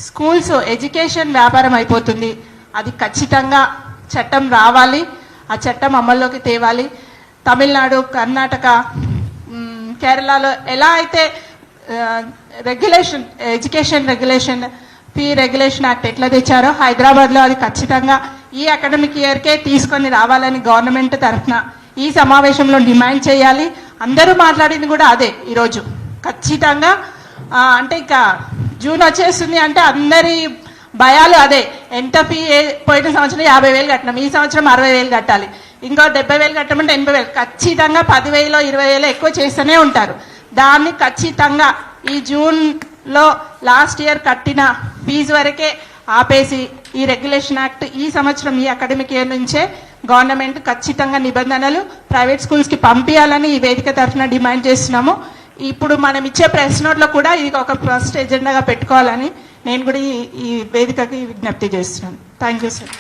Schools education వ్యాపారం అయిపోతుంది. అది ఖచ్చితంగా చట్టం రావాలి, ఆ చట్టం అమల్లోకి తేవాలి. తమిళనాడు, కర్ణాటక, కేరళలో ఎలా అయితే regulation, education regulation, fee regulation act ఎట్లా తెచ్చారో హైదరాబాద్లో అది ఖచ్చితంగా ఈ అకాడమిక్ ఇయర్కే తీసుకొని రావాలని గవర్నమెంట్ తరఫున ఈ సమావేశంలో డిమాండ్ చేయాలి. అందరూ మాట్లాడింది కూడా అదే ఈరోజు. ఖచ్చితంగా అంటే ఇక జూన్ వచ్చేస్తుంది అంటే అందరి భయాలు అదే. ఎంత ఫీ పోయిన సంవత్సరం 50,000 కట్టినాం, ఈ సంవత్సరం 60,000 కట్టాలి, ఇంకో 70,000 కట్టమంటే 80,000, ఖచ్చితంగా 10,000 20,000 ఎక్కువ చేస్తూనే ఉంటారు. దాన్ని ఖచ్చితంగా ఈ జూన్లో లాస్ట్ ఇయర్ కట్టిన ఫీజు వరకే ఆపేసి ఈ రెగ్యులేషన్ యాక్ట్ ఈ సంవత్సరం ఈ అకాడమిక్ ఇయర్ నుంచే గవర్నమెంట్ ఖచ్చితంగా నిబంధనలు ప్రైవేట్ స్కూల్స్కి పంపించాలని ఈ వేదిక తరఫున డిమాండ్ చేస్తున్నాము. ఇప్పుడు మనం ఇచ్చే ప్రెస్ నోట్లో కూడా ఇది ఒక ఫస్ట్ ఎజెండాగా పెట్టుకోవాలని నేను కూడా ఈ వేదికకి విజ్ఞప్తి చేస్తున్నాను. Thank you sir.